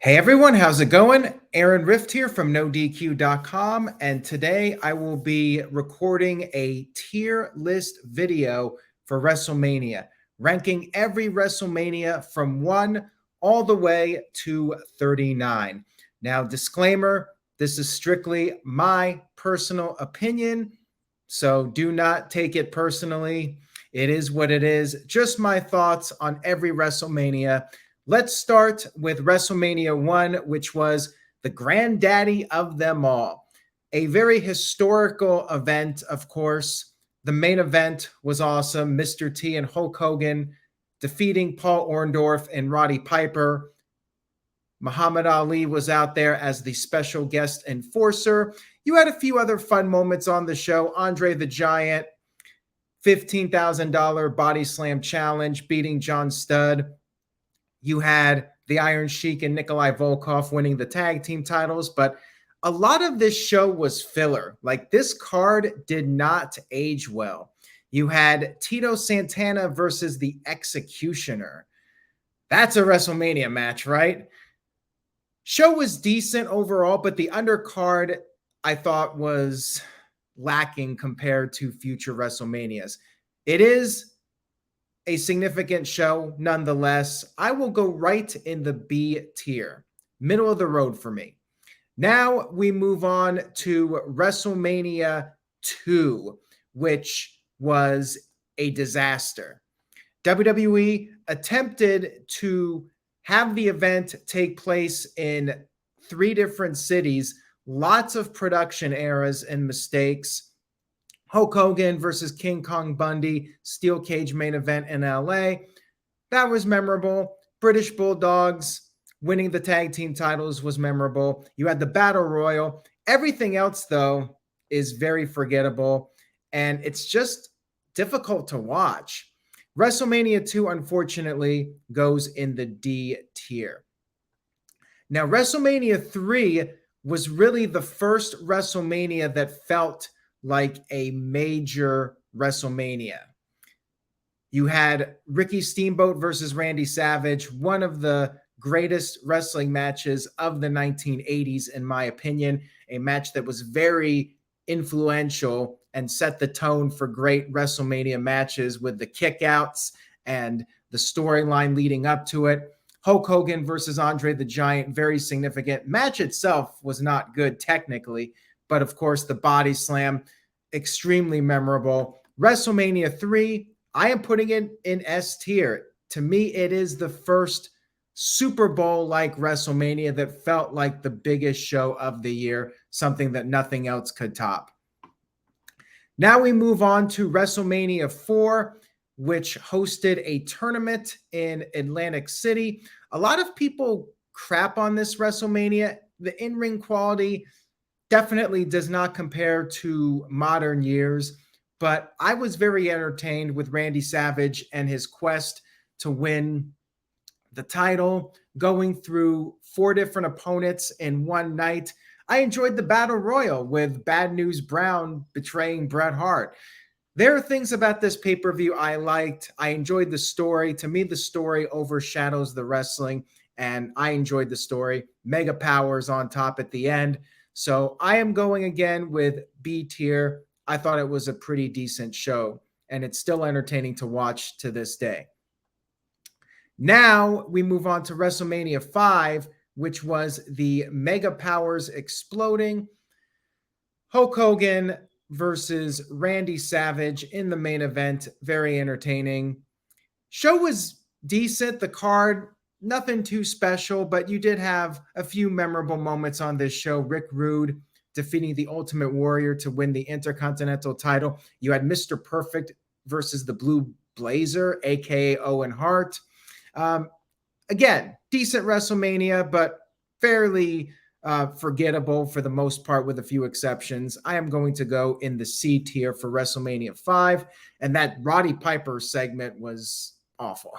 Hey everyone, how's it going? Aaron Rift here from NoDQ.com, and today I will be recording a tier list video for WrestleMania, ranking every WrestleMania from 1 all the way to 39. Now, disclaimer, this is strictly my personal opinion, so do not take it personally. It is what it is, just my thoughts on every WrestleMania. Let's start with WrestleMania 1, which was the granddaddy of them all. A very historical event, of course. The main event was awesome. Mr. T and Hulk Hogan defeating Paul Orndorff and Roddy Piper. Muhammad Ali was out there as the special guest enforcer. You had a few other fun moments on the show. Andre the Giant, $15,000 body slam challenge, beating John Studd. You had the Iron Sheik and Nikolai Volkov winning the tag team titles, but a lot of this show was filler. Like, this card did not age well. You had Tito Santana versus the Executioner. That's a WrestleMania match, right? Show was decent overall, but the undercard I thought was lacking compared to future WrestleManias. It is a significant show nonetheless. I will go right in the B tier, middle of the road for me. Now we move on to WrestleMania 2, which was a disaster. WWE attempted to have the event take place in 3 different cities, lots of production errors and mistakes. Hulk Hogan versus King Kong Bundy, steel cage main event in LA. That was memorable. British Bulldogs winning the tag team titles was memorable. You had the Battle Royal. Everything else, though, is very forgettable, and it's just difficult to watch. WrestleMania 2, unfortunately, goes in the D tier. Now, WrestleMania 3 was really the first WrestleMania that felt like a major WrestleMania. You had Ricky Steamboat versus Randy Savage, one of the greatest wrestling matches of the 1980s, in my opinion, a match that was very influential and set the tone for great WrestleMania matches with the kickouts and the storyline leading up to it. Hulk Hogan versus Andre the Giant, very significant. Match itself was not good technically, but of course the body slam, extremely memorable. WrestleMania 3, I am putting it in S tier. To me, it is the first Super Bowl-like WrestleMania that felt like the biggest show of the year, something that nothing else could top. Now we move on to WrestleMania 4, which hosted a tournament in Atlantic City. A lot of people crap on this WrestleMania. The in-ring quality definitely does not compare to modern years, but I was very entertained with Randy Savage and his quest to win the title, going through 4 different opponents in one night. I enjoyed the Battle Royal with Bad News Brown betraying Bret Hart. There are things about this pay-per-view I liked. I enjoyed the story. To me, the story overshadows the wrestling, and I enjoyed the story. Mega Powers on top at the end. So I am going again with B tier. I thought it was a pretty decent show, and it's still entertaining to watch to this day. Now we move on to WrestleMania 5, which was the Mega Powers exploding. Hulk Hogan versus Randy Savage in the main event. Very entertaining. Show was decent. The card, nothing too special, but you did have a few memorable moments on this show. Rick Rude defeating the Ultimate Warrior to win the Intercontinental title. You had Mr. Perfect versus the Blue Blazer, aka Owen Hart. Again, decent WrestleMania, but fairly forgettable for the most part, with a few exceptions. I am going to go in the C tier for WrestleMania 5, and that Roddy Piper segment was awful.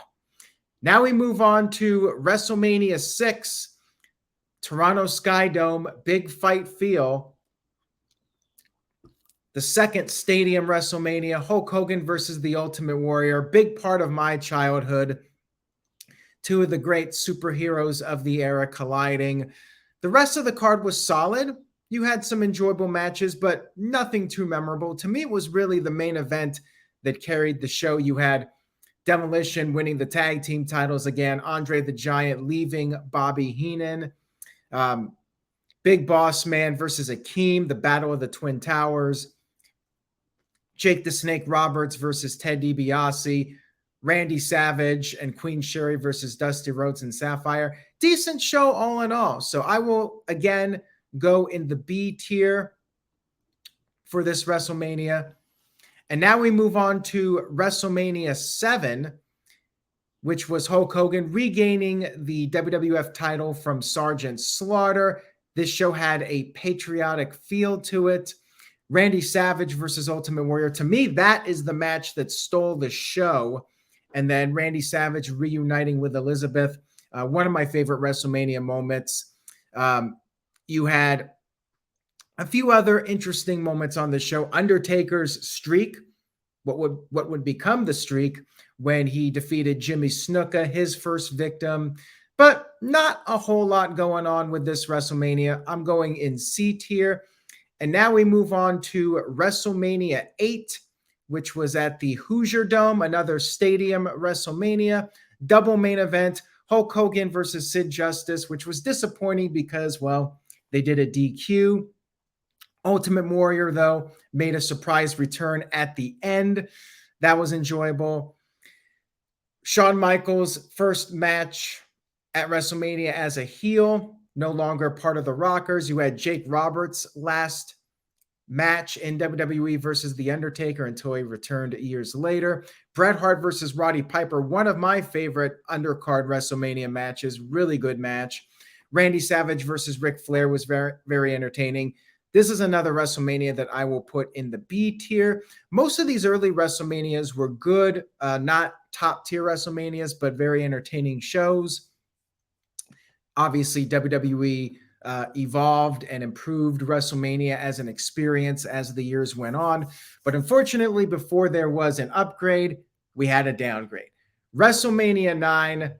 Now we move on to WrestleMania 6, Toronto Skydome, big fight feel. The second stadium WrestleMania, Hulk Hogan versus the Ultimate Warrior, big part of my childhood. two of the great superheroes of the era colliding. The rest of the card was solid. You had some enjoyable matches, but nothing too memorable. To me, it was really the main event that carried the show. You had Demolition winning the tag team titles again, Andre the Giant leaving Bobby Heenan, Big Boss Man versus Akeem, the Battle of the Twin Towers, Jake the Snake Roberts versus Ted DiBiase, Randy Savage and Queen Sherry versus Dusty Rhodes and Sapphire. Decent show all in all. So I will, again, go in the B tier for this WrestleMania. And now we move on to WrestleMania 7, which was Hulk Hogan regaining the WWF title from Sergeant Slaughter. This show had a patriotic feel to it. Randy Savage versus Ultimate Warrior. To me, that is the match that stole the show. And then Randy Savage reuniting with Elizabeth. One of my favorite WrestleMania moments. You had a few other interesting moments on the show. Undertaker's streak, what would become the streak when he defeated Jimmy Snuka, his first victim. But not a whole lot going on with this WrestleMania. I'm going in C tier. And now we move on to WrestleMania 8, which was at the Hoosier Dome, another stadium WrestleMania. Double main event, Hulk Hogan versus Sid Justice, which was disappointing because, well, they did a DQ. Ultimate Warrior, though, made a surprise return at the end. That was enjoyable. Shawn Michaels' first match at WrestleMania as a heel, no longer part of the Rockers. You had Jake Roberts' last match in WWE versus The Undertaker until he returned years later. Bret Hart versus Roddy Piper, one of my favorite undercard WrestleMania matches. Really good match. Randy Savage versus Ric Flair was very, very entertaining. This is another WrestleMania that I will put in the B tier. Most of these early WrestleManias were good, not top tier WrestleManias, but very entertaining shows. Obviously, WWE evolved and improved WrestleMania as an experience as the years went on. But unfortunately, before there was an upgrade, we had a downgrade. WrestleMania 9,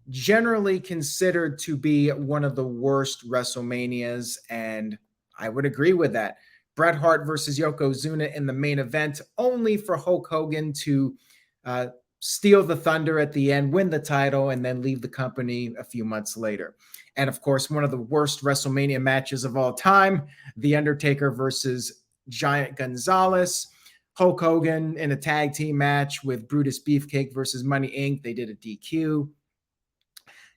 generally considered to be one of the worst WrestleManias, and I would agree with that. Bret Hart versus Yokozuna in the main event, only for Hulk Hogan to steal the thunder at the end, win the title, and then leave the company a few months later. And of course, one of the worst WrestleMania matches of all time, The Undertaker versus Giant Gonzalez. Hulk Hogan in a tag team match with Brutus Beefcake versus Money Inc. They did a DQ.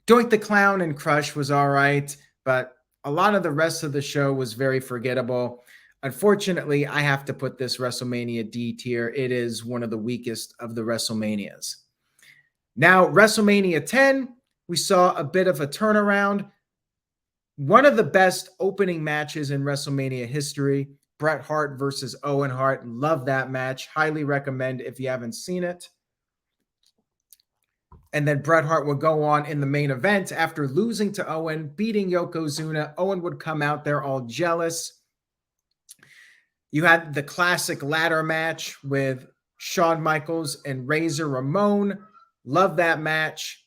Doink the Clown and Crush was all right, but a lot of the rest of the show was very forgettable. Unfortunately, I have to put this WrestleMania D tier. It is one of the weakest of the WrestleManias. Now, WrestleMania 10, we saw a bit of a turnaround. One of the best opening matches in WrestleMania history, Bret Hart versus Owen Hart. Love that match. Highly recommend if you haven't seen it. And then Bret Hart would go on in the main event after losing to Owen, beating Yokozuna. Owen would come out there all jealous. You had the classic ladder match with Shawn Michaels and Razor Ramon. Love that match.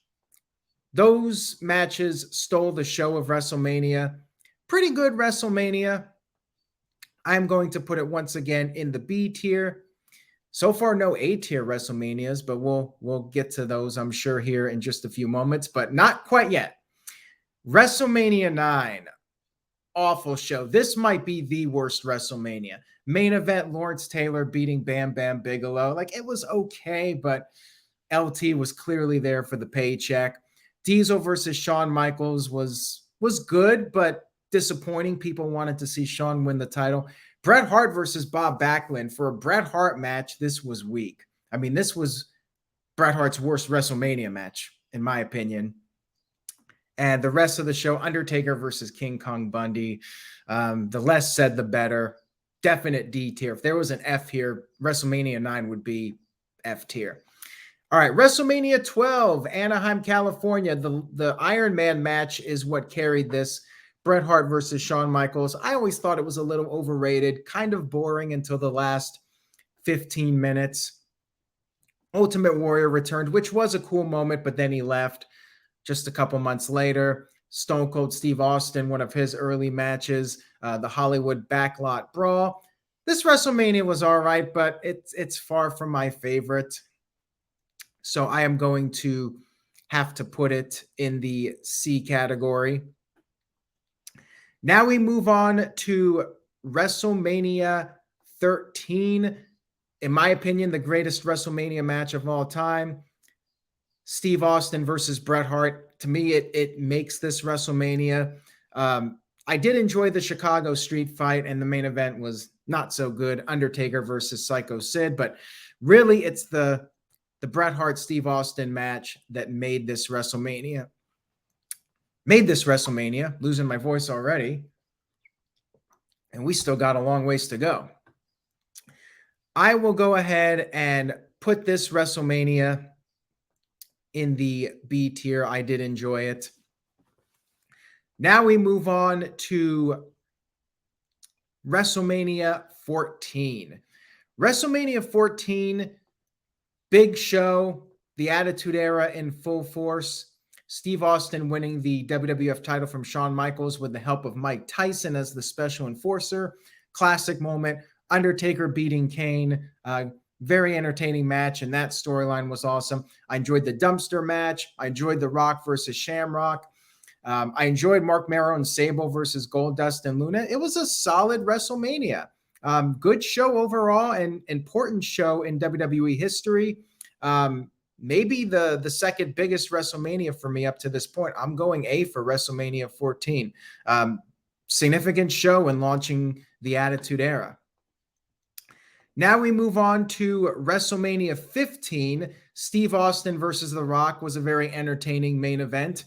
Those matches stole the show of WrestleMania. Pretty good WrestleMania. I'm going to put it once again in the B tier. So far, no A tier WrestleManias, but we'll get to those, I'm sure, here in just a few moments, but not quite yet. WrestleMania 9. Awful show. This might be the worst WrestleMania. Main event, Lawrence Taylor beating Bam Bam Bigelow. Like, it was okay, but LT was clearly there for the paycheck. Diesel versus Shawn Michaels was good, but disappointing. People wanted to see Shawn win the title. Bret Hart versus Bob Backlund. For a Bret Hart match, this was weak. I mean, this was Bret Hart's worst WrestleMania match, in my opinion. And the rest of the show, Undertaker versus King Kong Bundy. The less said, the better. Definite D tier. If there was an F here, WrestleMania 9 would be F tier. All right, WrestleMania 12, Anaheim, California. The Iron Man match is what carried this. Bret Hart versus Shawn Michaels. I always thought it was a little overrated, kind of boring until the last 15 minutes. Ultimate Warrior returned, which was a cool moment, but then he left. Just a couple months later, Stone Cold Steve Austin, one of his early matches, the Hollywood Backlot Brawl. This WrestleMania was all right, but it's far from my favorite. So I am going to have to put it in the C category. Now we move on to WrestleMania 13. In my opinion, the greatest WrestleMania match of all time. Steve Austin versus Bret Hart. To me, it makes this WrestleMania. I did enjoy the Chicago street fight, and the main event was not so good. Undertaker versus Psycho Sid. But really, it's the Bret Hart Steve Austin match that made this WrestleMania. Losing my voice already. And we still got a long ways to go. I will go ahead and put this WrestleMania in the B tier. I did enjoy it. Now we move on to WrestleMania 14. WrestleMania 14, big show, the Attitude Era in full force. Steve Austin winning the WWF title from Shawn Michaels with the help of Mike Tyson as the special enforcer. Classic moment. Undertaker beating Kane. Very entertaining match, and that storyline was awesome. I enjoyed the dumpster match. I enjoyed The Rock versus Shamrock. I enjoyed Mark Mero and Sable versus Goldust and Luna. It was a solid WrestleMania. Good show overall, and important show in WWE history. Maybe the second biggest WrestleMania for me up to this point. I'm going A for WrestleMania 14. Significant show in launching the Attitude Era. Now we move on to WrestleMania 15. Steve Austin versus The Rock was a very entertaining main event.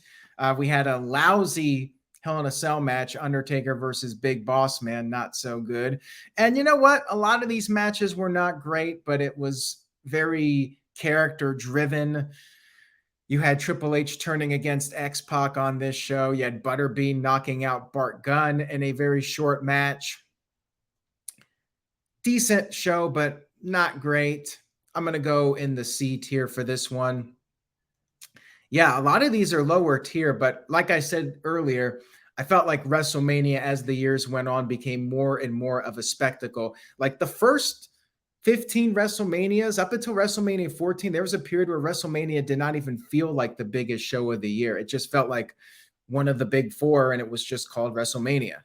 We had a lousy Hell in a Cell match, Undertaker versus Big Boss Man, not so good. And you know what? A lot of these matches were not great, but it was very character driven. You had Triple H turning against X-Pac on this show. You had Butterbean knocking out Bart Gunn in a very short match. Decent show, but not great. I'm going to go in the C tier for this one. Yeah, a lot of these are lower tier, but like I said earlier, I felt like WrestleMania as the years went on became more and more of a spectacle. Like the first 15 WrestleManias up until WrestleMania 14, there was a period where WrestleMania did not even feel like the biggest show of the year. It just felt like one of the big four, and it was just called WrestleMania.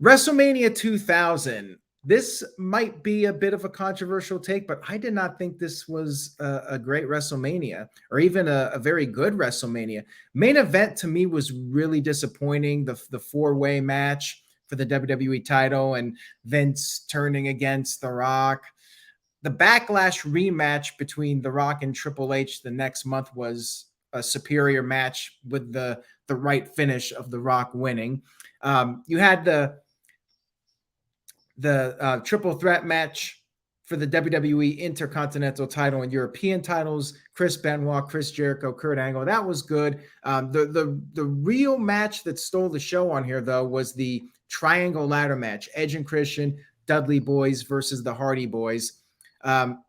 WrestleMania 2000. This might be a bit of a controversial take, but I did not think this was a great WrestleMania or even a very good WrestleMania. Main event to me was really disappointing. The four-way match for the WWE title and Vince turning against The Rock. The Backlash rematch between The Rock and Triple H the next month was a superior match with the right finish of The Rock winning. You had the triple threat match for the WWE Intercontinental title and European titles. Chris Benoit, Chris Jericho, Kurt Angle. That was good. The real match that stole the show on here, though, was the triangle ladder match. Edge and Christian, Dudley Boys versus the Hardy Boys. I'm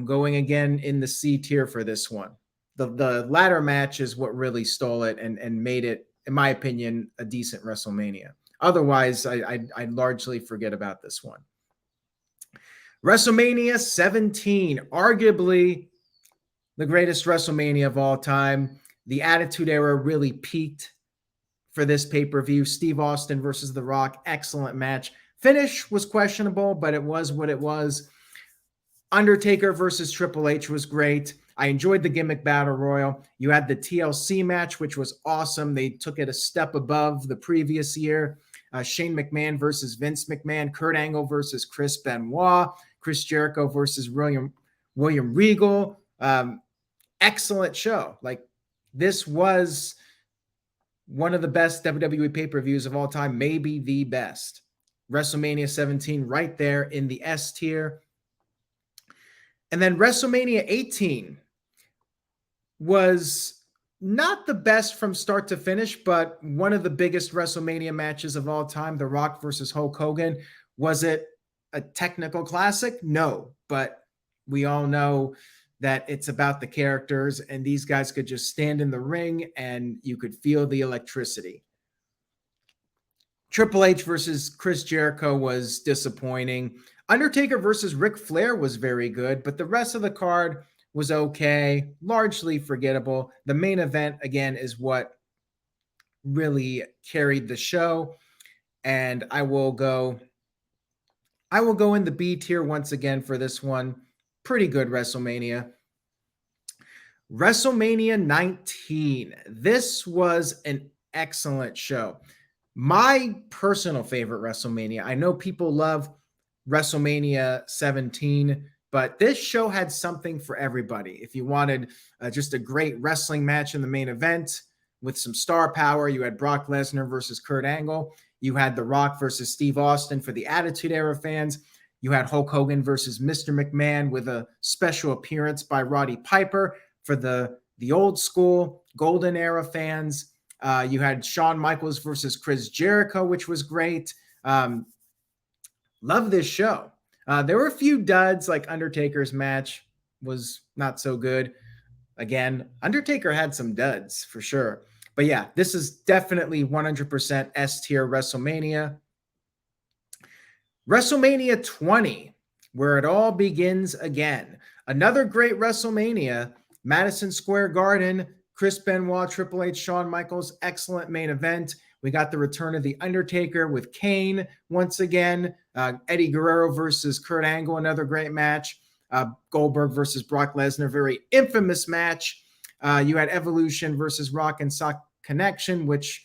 going again in the C tier for this one. The ladder match is what really stole it and made it, in my opinion, a decent WrestleMania. Otherwise, I largely forget about this one. WrestleMania 17, arguably the greatest WrestleMania of all time. The Attitude Era really peaked for this pay-per-view. Steve Austin versus The Rock, excellent match. Finish was questionable, but it was what it was. Undertaker versus Triple H was great. I enjoyed the gimmick battle royal. You had the TLC match, which was awesome. They took it a step above the previous year. Shane McMahon versus Vince McMahon, Kurt Angle versus Chris Benoit, Chris Jericho versus William Regal. Excellent show. Like, this was one of the best WWE pay-per-views of all time, maybe the best. WrestleMania 17 right there in the S tier. And then WrestleMania 18 was not the best from start to finish, but one of the biggest WrestleMania matches of all time, The Rock versus Hulk Hogan. Was it a technical classic? No, but we all know that it's about the characters, and these guys could just stand in the ring and you could feel the electricity. Triple H versus Chris Jericho was disappointing. Undertaker versus Ric Flair was very good, but the rest of the card was okay, largely forgettable. The main event, again, is what really carried the show, and I will go in the B tier once again for this one. Pretty good WrestleMania. WrestleMania 19. This was an excellent show. My personal favorite WrestleMania. I know people love WrestleMania 17, but this show had something for everybody. If you wanted just a great wrestling match in the main event with some star power, you had Brock Lesnar versus Kurt Angle. You had The Rock versus Steve Austin for the Attitude Era fans. You had Hulk Hogan versus Mr. McMahon with a special appearance by Roddy Piper for the old school Golden Era fans. You had Shawn Michaels versus Chris Jericho, which was great. Love this show. There were a few duds, like Undertaker's match was not so good. Again, Undertaker had some duds for sure. But yeah, this is definitely 100% S tier WrestleMania. WrestleMania 20, where it all begins again. Another great WrestleMania, Madison Square Garden, Chris Benoit, Triple H, Shawn Michaels, excellent main event. We got the return of The Undertaker with Kane once again. Eddie Guerrero versus Kurt Angle, another great match. Goldberg versus Brock Lesnar, very infamous match. You had Evolution versus Rock and Sock Connection, which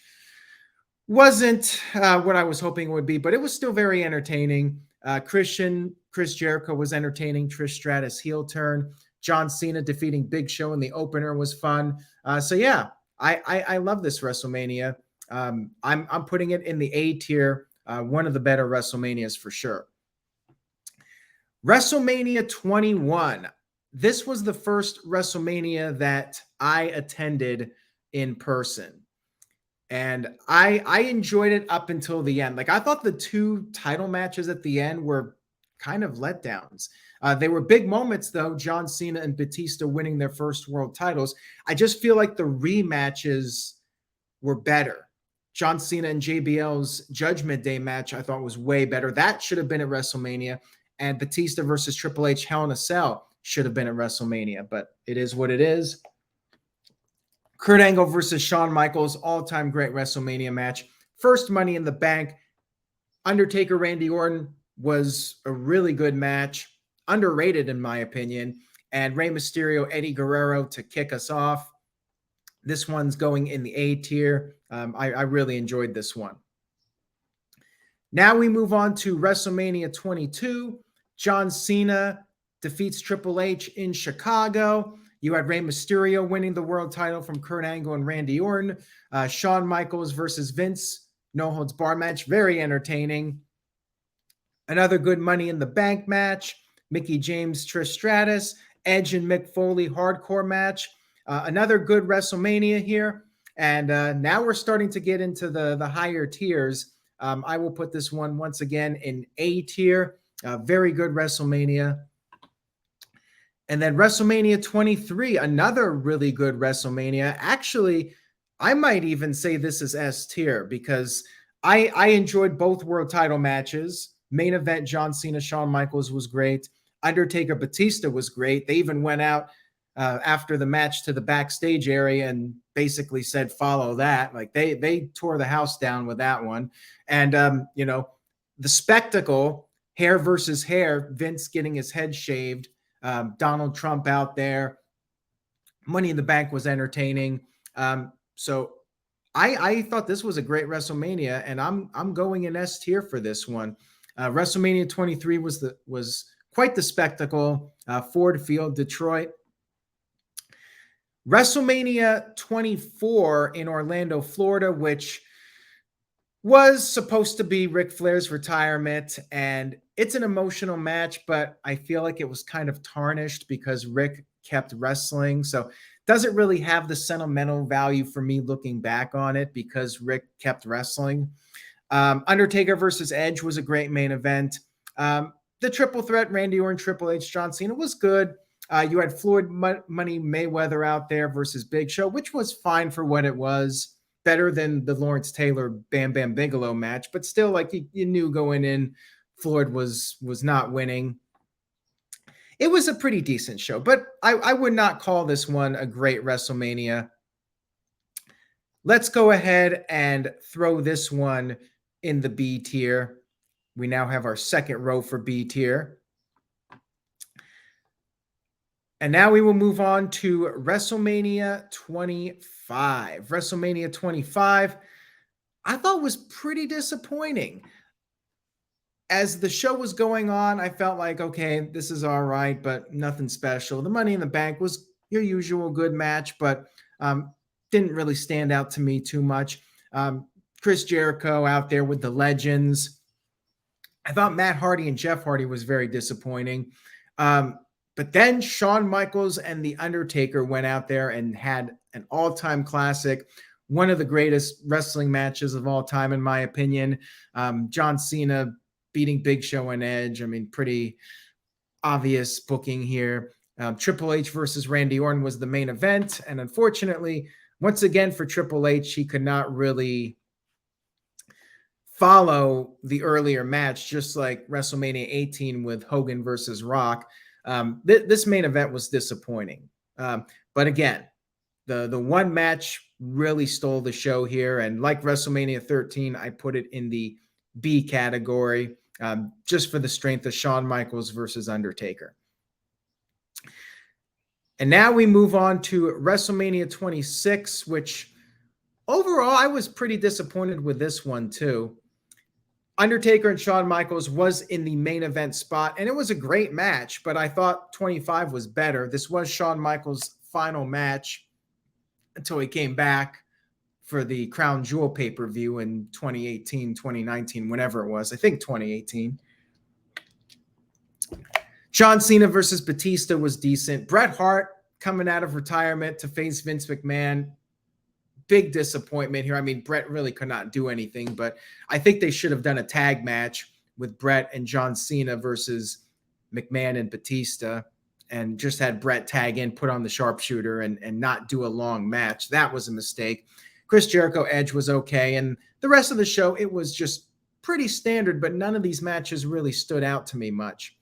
wasn't what I was hoping it would be, but it was still very entertaining. Chris Jericho was entertaining. Trish Stratus heel turn. John Cena defeating Big Show in the opener was fun. So yeah, I love this WrestleMania. I'm putting it in the A tier, one of the better WrestleManias for sure. WrestleMania 21. This was the first WrestleMania that I attended in person. And I enjoyed it up until the end. Like, I thought the two title matches at the end were kind of letdowns. They were big moments, though. John Cena and Batista winning their first world titles. I just feel like the rematches were better. John Cena and JBL's Judgment Day match, I thought, was way better. That should have been at WrestleMania. And Batista versus Triple H Hell in a Cell should have been at WrestleMania. But it is what it is. Kurt Angle versus Shawn Michaels, all-time great WrestleMania match. First Money in the Bank. Undertaker, Randy Orton was a really good match. Underrated, in my opinion. And Rey Mysterio, Eddie Guerrero to kick us off. This one's going in the A tier. I really enjoyed this one. Now we move on to WrestleMania 22. John Cena defeats Triple H in Chicago. You had Rey Mysterio winning the world title from Kurt Angle and Randy Orton. Shawn Michaels versus Vince, no holds bar match, very entertaining. Another good Money in the Bank match. Mickie James, Trish Stratus, Edge and Mick Foley hardcore match. Another good WrestleMania here. And now we're starting to get into the higher tiers. I will put this one once again in A tier. Very good WrestleMania. And then WrestleMania 23, another really good WrestleMania. Actually, I might even say this is S tier because I enjoyed both world title matches. Main event, John Cena, Shawn Michaels was great. Undertaker, Batista was great. They even went out after the match to the backstage area and basically said, follow that. Like they tore the house down with that one. And, the spectacle, hair versus hair, Vince getting his head shaved, Donald Trump out there. Money in the Bank was entertaining. So I thought this was a great WrestleMania, and I'm going in S tier for this one. WrestleMania 23 was quite the spectacle. Ford Field, Detroit. WrestleMania 24 in Orlando, Florida, which was supposed to be Ric Flair's retirement, and it's an emotional match, but I feel like it was kind of tarnished because Ric kept wrestling. So doesn't really have the sentimental value for me looking back on it because Ric kept wrestling. Undertaker versus Edge was a great main event. The triple threat, Randy Orton, Triple H, John Cena was good. You had Floyd Money Mayweather out there versus Big Show, which was fine for what it was. Better than the Lawrence Taylor Bam Bam Bigelow match, but still, like you knew going in, Floyd was not winning. It was a pretty decent show, but I would not call this one a great WrestleMania. Let's go ahead and throw this one in the B tier. We now have our second row for B tier. And now we will move on to WrestleMania 25. WrestleMania 25, I thought was pretty disappointing. As the show was going on, I felt like, okay, this is all right, but nothing special. The Money in the Bank was your usual good match, but didn't really stand out to me too much. Chris Jericho out there with the legends. I thought Matt Hardy and Jeff Hardy was very disappointing. But then Shawn Michaels and The Undertaker went out there and had an all-time classic, one of the greatest wrestling matches of all time, in my opinion. John Cena beating Big Show and Edge. I mean, pretty obvious booking here. Triple H versus Randy Orton was the main event. And unfortunately, once again for Triple H, he could not really follow the earlier match, just like WrestleMania 18 with Hogan versus Rock. This main event was disappointing. But again, the one match really stole the show here. And like WrestleMania 13, I put it in the B category, just for the strength of Shawn Michaels versus Undertaker. And now we move on to WrestleMania 26, which overall I was pretty disappointed with this one too. Undertaker and Shawn Michaels was in the main event spot, and it was a great match, but I thought 25 was better. This was Shawn Michaels' final match until he came back for the Crown Jewel pay-per-view in 2018, 2019, whenever it was. I think 2018. John Cena versus Batista was decent. Bret Hart coming out of retirement to face Vince McMahon. Big disappointment here. I mean, Bret really could not do anything, but I think they should have done a tag match with Bret and John Cena versus McMahon and Batista, and just had Bret tag in, put on the sharpshooter, and not do a long match. That was a mistake. Chris Jericho Edge was okay, and the rest of the show, it was just pretty standard, but none of these matches really stood out to me much.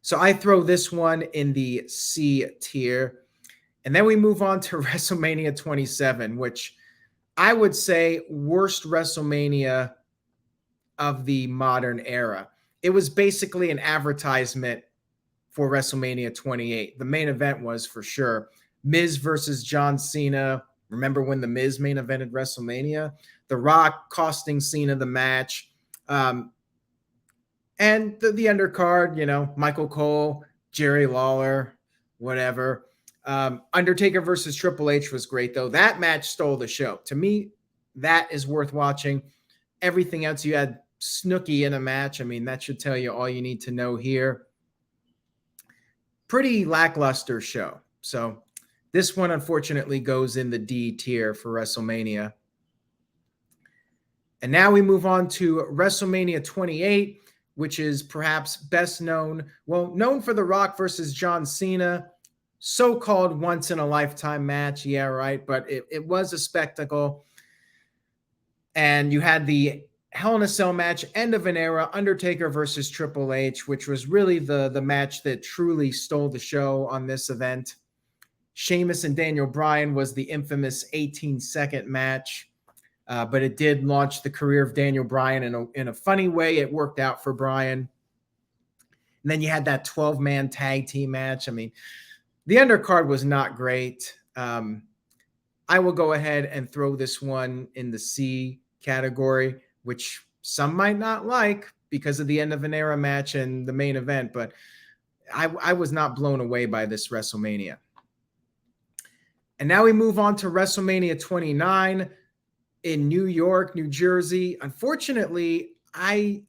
So I throw this one in the C tier. And then we move on to WrestleMania 27, which I would say worst WrestleMania of the modern era. It was basically an advertisement for WrestleMania 28. The main event was for sure Miz versus John Cena. Remember when the Miz main evented WrestleMania? The Rock costing Cena the match. And the undercard, you know, Michael Cole, Jerry Lawler, whatever. Undertaker versus Triple H was great, though. That match stole the show. To me, that is worth watching. Everything else, you had Snooki in a match. I mean, that should tell you all you need to know here. Pretty lackluster show. So this one, unfortunately, goes in the D tier for WrestleMania. And now we move on to WrestleMania 28, which is perhaps best known, known for The Rock versus John Cena. So-called once-in-a-lifetime match. Yeah, right. But it was a spectacle. And you had the Hell in a Cell match, end of an era, Undertaker versus Triple H, which was really the match that truly stole the show on this event. Sheamus and Daniel Bryan was the infamous 18-second match. But it did launch the career of Daniel Bryan in a funny way. It worked out for Bryan. And then you had that 12-man tag team match. I mean, the undercard was not great. I will go ahead and throw this one in the C category, which some might not like because of the end of an era match and the main event, but I was not blown away by this WrestleMania. And now we move on to WrestleMania 29 in New York, New Jersey. Unfortunately, I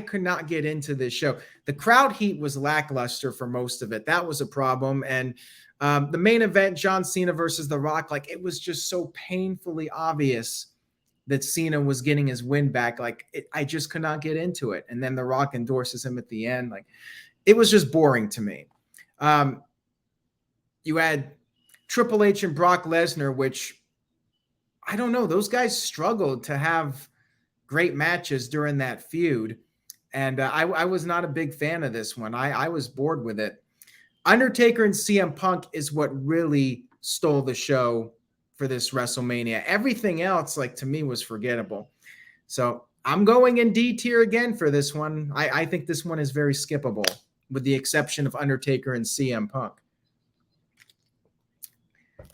could not get into this show. The crowd heat was lackluster for most of it. That was a problem. And the main event, John Cena versus The Rock, like it was just so painfully obvious that Cena was getting his win back. I just could not get into it. And then The Rock endorses him at the end. Like it was just boring to me. You had Triple H and Brock Lesnar, which I don't know. Those guys struggled to have great matches during that feud. And I was not a big fan of this one. I was bored with it. Undertaker and CM Punk is what really stole the show for this WrestleMania. Everything else, like, to me, was forgettable. So I'm going in D tier again for this one. I think this one is very skippable, with the exception of Undertaker and CM Punk.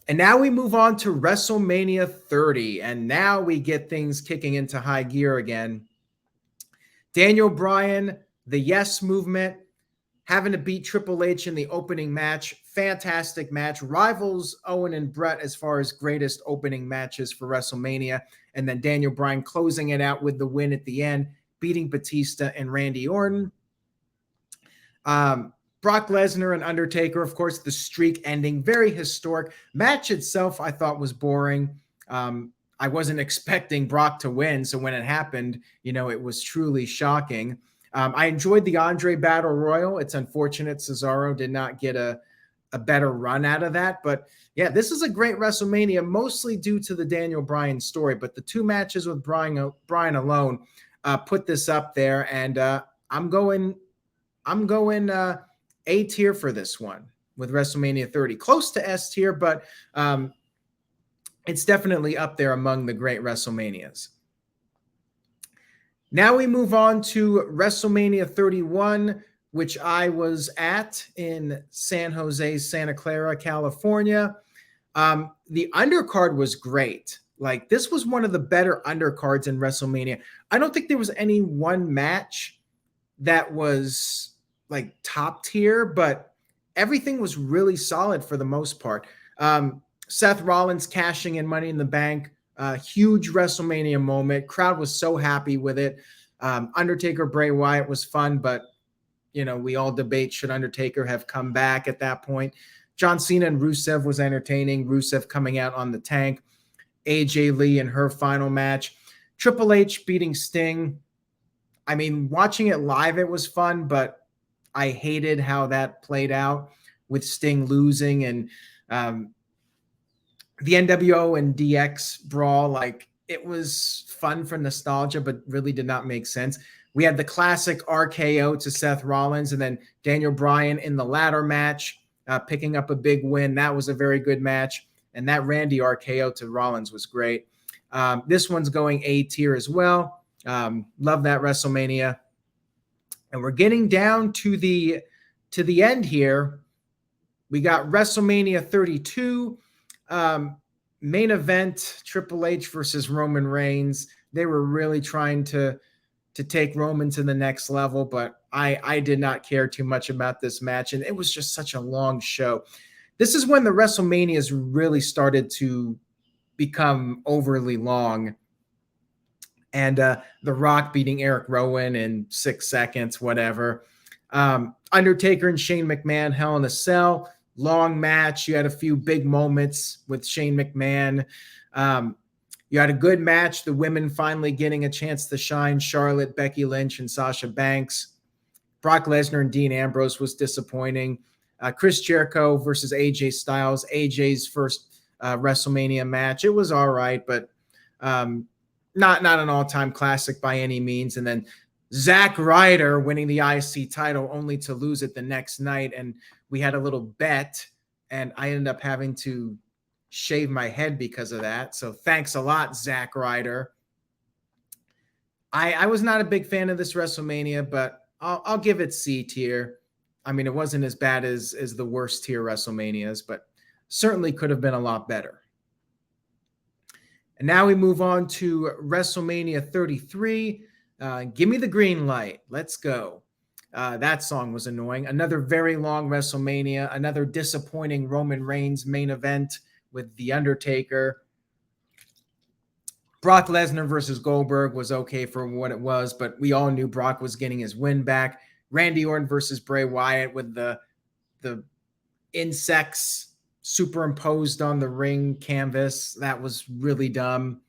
And now we move on to WrestleMania 30, and now we get things kicking into high gear again. Daniel Bryan, the Yes Movement, having to beat Triple H in the opening match. Fantastic match. Rivals Owen and Brett as far as greatest opening matches for WrestleMania. And then Daniel Bryan closing it out with the win at the end, beating Batista and Randy Orton. Brock Lesnar and Undertaker, of course, the streak ending. Very historic. Match itself, I thought, was boring. I wasn't expecting Brock to win, so when it happened, it was truly shocking. I enjoyed the Andre Battle Royal. It's unfortunate Cesaro did not get a better run out of that. But yeah, this is a great WrestleMania, mostly due to the Daniel Bryan story. But the two matches with Bryan alone put this up there, and I'm going A tier for this one with WrestleMania 30. Close to S tier, but it's definitely up there among the great WrestleManias. Now we move on to WrestleMania 31, which I was at in San Jose, Santa Clara, California. The undercard was great. Like, this was one of the better undercards in WrestleMania. I don't think there was any one match that was like top tier, but everything was really solid for the most part. Seth Rollins cashing in Money in the Bank, huge WrestleMania moment. Crowd was so happy with it. Undertaker, Bray Wyatt was fun, but we all debate, should Undertaker have come back at that point? John Cena and Rusev was entertaining. Rusev coming out on the tank. AJ Lee in her final match. Triple H beating Sting. I mean, watching it live, it was fun, but I hated how that played out with Sting losing, and the NWO and DX brawl. Like, it was fun for nostalgia, but really did not make sense. We had the classic RKO to Seth Rollins, and then Daniel Bryan in the ladder match, picking up a big win. That was a very good match. And that Randy RKO to Rollins was great. This one's going A tier as well. Love that WrestleMania. And we're getting down to the end here. We got WrestleMania 32. Main event, Triple H versus Roman Reigns. They were really trying to take Roman to the next level, but I did not care too much about this match, and it was just such a long show. This is when the WrestleManias really started to become overly long, and The Rock beating Eric Rowan in 6 seconds, whatever. Undertaker and Shane McMahon, Hell in a Cell. Long match. You had a few big moments with Shane McMahon. You had a good match. The women finally getting a chance to shine. Charlotte, Becky Lynch, and Sasha Banks. Brock Lesnar and Dean Ambrose was disappointing. Chris Jericho versus AJ Styles. AJ's first WrestleMania match. It was all right, but not an all-time classic by any means. And then Zack Ryder winning the IC title only to lose it the next night. And we had a little bet, and I ended up having to shave my head because of that. So thanks a lot, Zack Ryder. I was not a big fan of this WrestleMania, but I'll give it C tier. I mean, it wasn't as bad as the worst tier WrestleManias, but certainly could have been a lot better. And now we move on to WrestleMania 33. Give me the green light. Let's go. That song was annoying. Another very long WrestleMania. Another disappointing Roman Reigns main event with The Undertaker. Brock Lesnar versus Goldberg was okay for what it was, but we all knew Brock was getting his win back. Randy Orton versus Bray Wyatt with the insects superimposed on the ring canvas. That was really dumb.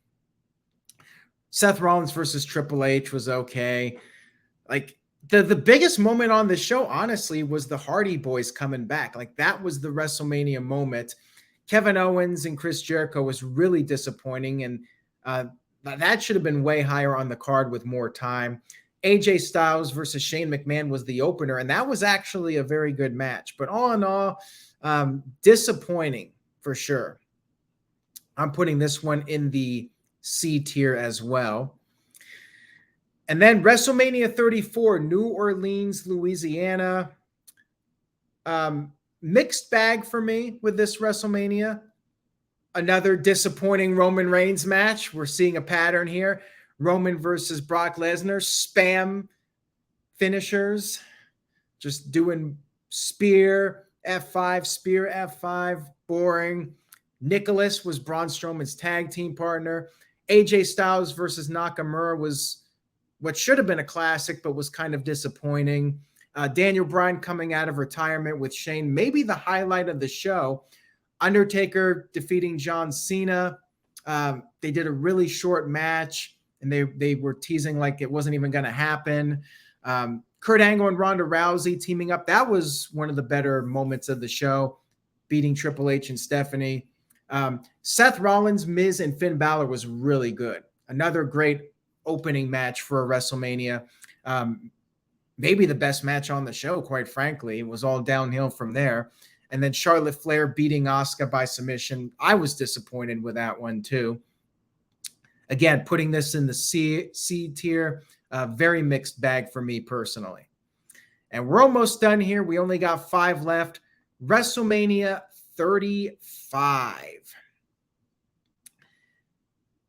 Seth Rollins versus Triple H was okay. Like, The biggest moment on the show, honestly, was the Hardy Boys coming back. Like, that was the WrestleMania moment. Kevin Owens and Chris Jericho was really disappointing, and that should have been way higher on the card with more time. AJ Styles versus Shane McMahon was the opener, and that was actually a very good match. But all in all, disappointing for sure. I'm putting this one in the C tier as well. And then WrestleMania 34, New Orleans, Louisiana. Mixed bag for me with this WrestleMania. Another disappointing Roman Reigns match. We're seeing a pattern here. Roman versus Brock Lesnar, spam finishers, just doing spear, F5, boring. Nicholas was Braun Strowman's tag team partner. AJ Styles versus Nakamura was what should have been a classic, but was kind of disappointing. Daniel Bryan coming out of retirement with Shane, maybe the highlight of the show. Undertaker defeating John Cena. They did a really short match, and they were teasing like it wasn't even going to happen. Kurt Angle and Ronda Rousey teaming up. That was one of the better moments of the show, beating Triple H and Stephanie. Seth Rollins, Miz, and Finn Balor was really good. Another great opening match for a WrestleMania. Maybe the best match on the show, quite frankly. It was all downhill from there. And then Charlotte Flair beating Asuka by submission. I was disappointed with that one too. Again, putting this in the C tier, very mixed bag for me personally. And we're almost done here. We only got 5 left. WrestleMania 35.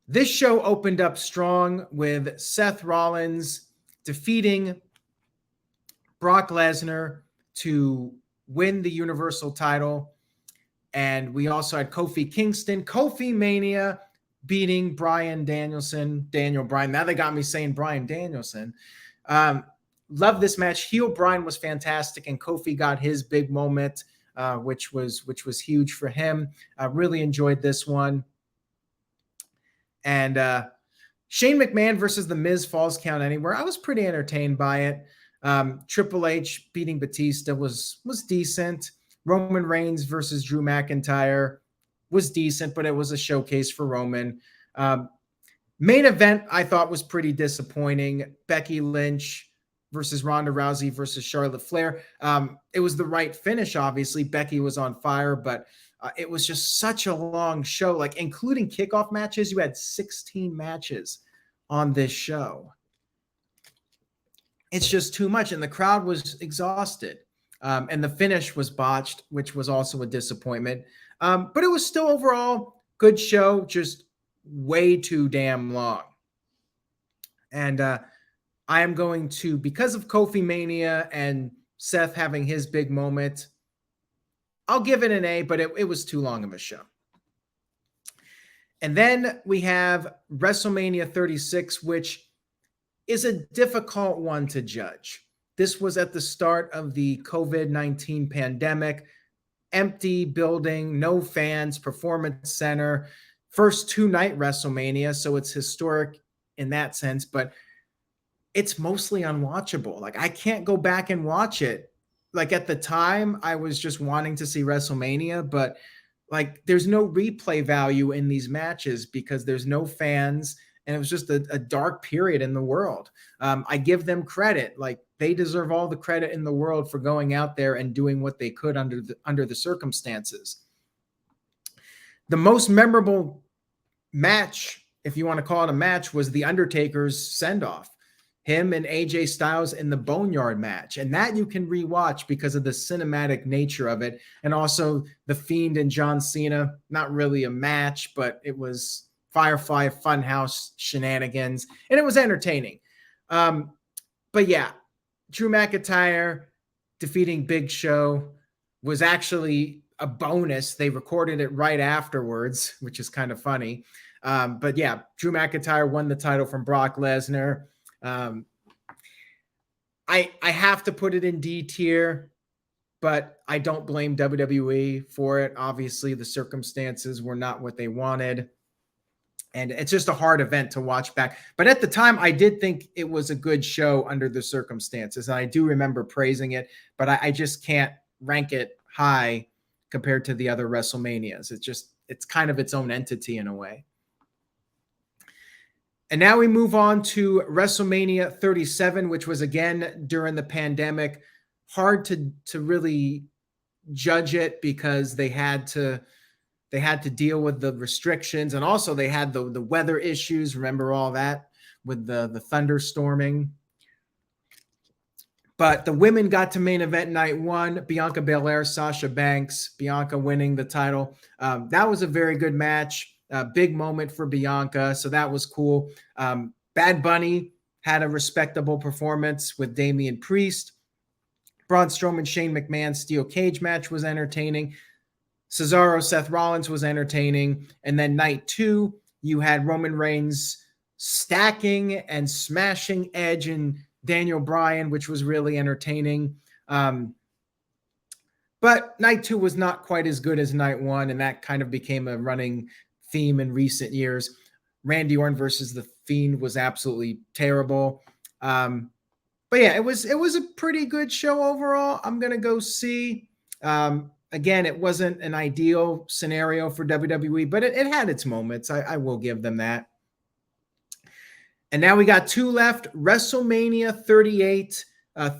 This show opened up strong with Seth Rollins defeating Brock Lesnar to win the Universal title. And we also had Kofi Kingston, Kofi Mania, beating Bryan Danielson, Daniel Bryan. Now they got me saying Bryan Danielson. Love this match. Heel Bryan was fantastic, and Kofi got his big moment, which was huge for him. I really enjoyed this one. And Shane McMahon versus The Miz Falls Count Anywhere. I was pretty entertained by it. Triple H beating Batista was decent. Roman Reigns versus Drew McIntyre was decent, but it was a showcase for Roman. Main event I thought was pretty disappointing. Becky Lynch versus Ronda Rousey versus Charlotte Flair. It was the right finish, obviously. Becky was on fire, but it was just such a long show. Like, including kickoff matches, you had 16 matches on this show. It's just too much, and the crowd was exhausted. And the finish was botched, which was also a disappointment. But it was still overall good show, just way too damn long. And I am going to, because of Kofi Mania and Seth having his big moment, I'll give it an A, but it was too long of a show. And then we have WrestleMania 36, which is a difficult one to judge. This was at the start of the COVID-19 pandemic. Empty building, no fans, Performance Center. First 2-night WrestleMania, so it's historic in that sense, but it's mostly unwatchable. Like, I can't go back and watch it. Like, at the time, I was just wanting to see WrestleMania, but like, there's no replay value in these matches because there's no fans, and it was just a dark period in the world. I give them credit. Like, they deserve all the credit in the world for going out there and doing what they could under the circumstances. The most memorable match, if you want to call it a match, was The Undertaker's send-off. Him and AJ Styles in the Boneyard match. And that you can rewatch because of the cinematic nature of it. And also The Fiend and John Cena. Not really a match, but it was Firefly Funhouse shenanigans. And it was entertaining. But yeah, Drew McIntyre defeating Big Show was actually a bonus. They recorded it right afterwards, which is kind of funny. But yeah, Drew McIntyre won the title from Brock Lesnar. I have to put it in D tier, but I don't blame WWE for it. Obviously, the circumstances were not what they wanted. And it's just a hard event to watch back. But at the time, I did think it was a good show under the circumstances. And I do remember praising it, but I just can't rank it high compared to the other WrestleManias. It's kind of its own entity in a way. And now we move on to WrestleMania 37, which was again during the pandemic. Hard to really judge it because they had to deal with the restrictions, and also they had the weather issues. Remember all that with the thunderstorming. But the women got to main event night one. Bianca Belair, Sasha Banks, Bianca winning the title. That was a very good match. Big moment for Bianca, so that was cool. Bad Bunny had a respectable performance with Damian Priest. Braun Strowman, Shane McMahon steel cage match was entertaining. Cesaro, Seth Rollins was entertaining. And then night two, you had Roman Reigns stacking and smashing Edge and Daniel Bryan, which was really entertaining. But night two was not quite as good as night one, and that kind of became a running theme in recent years. Randy Orton versus The Fiend was absolutely terrible. But yeah, it was a pretty good show overall. I'm going to go see. Again, it wasn't an ideal scenario for WWE, but it had its moments. I will give them that. And now we got two left. WrestleMania 38.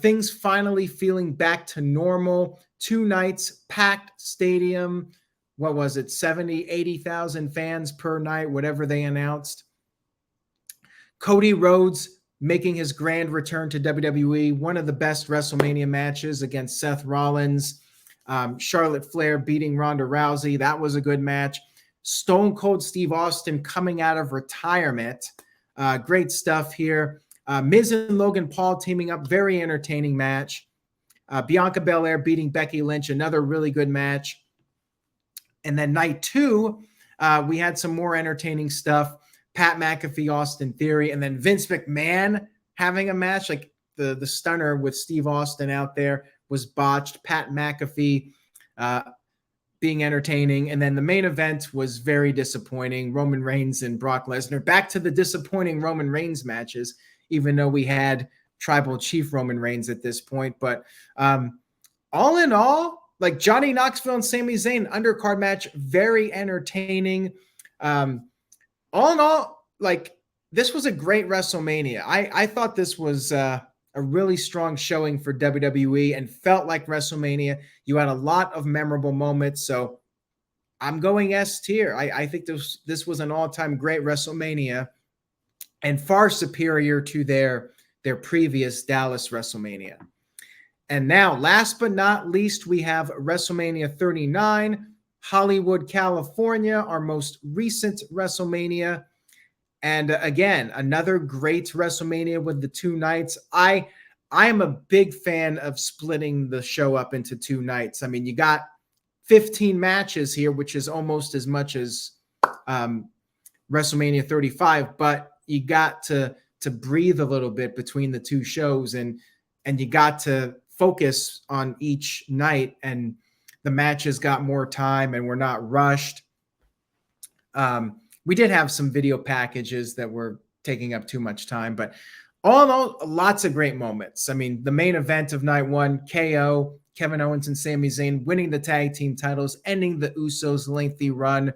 Things finally feeling back to normal. 2 nights, packed stadium. What was it? 70, 80,000 fans per night, whatever they announced. Cody Rhodes making his grand return to WWE. One of the best WrestleMania matches against Seth Rollins. Charlotte Flair beating Ronda Rousey. That was a good match. Stone Cold Steve Austin coming out of retirement. Great stuff here. Miz and Logan Paul teaming up. Very entertaining match. Bianca Belair beating Becky Lynch. Another really good match. And then night two, we had some more entertaining stuff. Pat McAfee, Austin Theory, and then Vince McMahon having a match. Like the stunner with Steve Austin out there was botched. Pat McAfee being entertaining. And then the main event was very disappointing. Roman Reigns and Brock Lesnar. Back to the disappointing Roman Reigns matches, even though we had Tribal Chief Roman Reigns at this point. But all in all, like Johnny Knoxville and Sami Zayn undercard match, very entertaining. All in all, like this was a great WrestleMania. I thought this was a really strong showing for WWE and felt like WrestleMania. You had a lot of memorable moments, so I'm going S tier. I think this was an all-time great WrestleMania and far superior to their previous Dallas WrestleMania. And now, last but not least, we have WrestleMania 39, Hollywood, California, our most recent WrestleMania. And again, another great WrestleMania with the 2 nights. I am a big fan of splitting the show up into 2 nights. I mean, you got 15 matches here, which is almost as much as WrestleMania 35, but you got to breathe a little bit between the 2 shows, and you got to focus on each night, and the matches got more time and were not rushed. We did have some video packages that were taking up too much time, but all in all, lots of great moments. I mean, the main event of night one, KO, Kevin Owens and Sami Zayn winning the tag team titles, ending the Usos' lengthy run,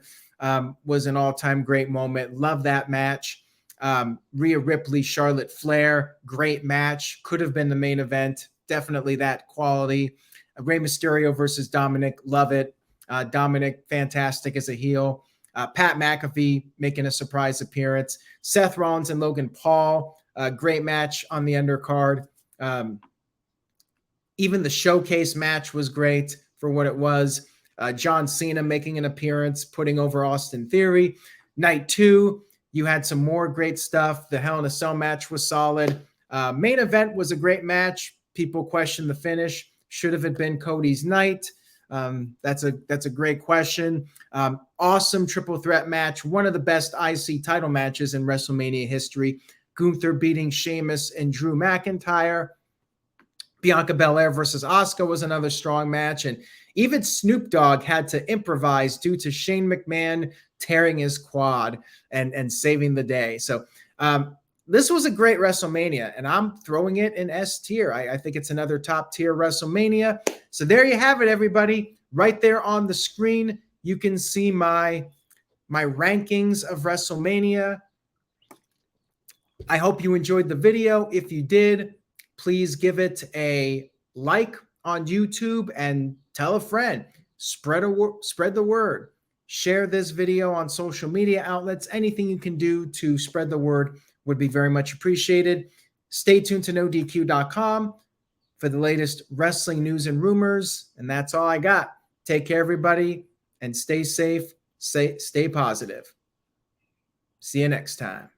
was an all-time great moment. Love that match. Rhea Ripley, Charlotte Flair, great match. Could have been the main event. Definitely that quality. Rey Mysterio versus Dominic, love it. Dominic, fantastic as a heel. Pat McAfee making a surprise appearance. Seth Rollins and Logan Paul, great match on the undercard. Even the showcase match was great for what it was. John Cena making an appearance, putting over Austin Theory. Night 2, you had some more great stuff. The Hell in a Cell match was solid. Main event was a great match. People question the finish. Should have it been Cody's night? That's a great question. Awesome triple threat match. One of the best IC title matches in WrestleMania history. Gunther beating Sheamus and Drew McIntyre. Bianca Belair versus Asuka was another strong match. And even Snoop Dogg had to improvise due to Shane McMahon tearing his quad and saving the day. So this was a great WrestleMania, and I'm throwing it in S tier. I think it's another top tier WrestleMania. So there you have it, everybody. Right there on the screen, you can see my rankings of WrestleMania. I hope you enjoyed the video. If you did, please give it a like on YouTube and tell a friend. Spread the word. Share this video on social media outlets. Anything you can do to spread the word would be very much appreciated. Stay tuned to NoDQ.com for the latest wrestling news and rumors. And that's all I got. Take care, everybody, and stay safe. Stay positive. See you next time.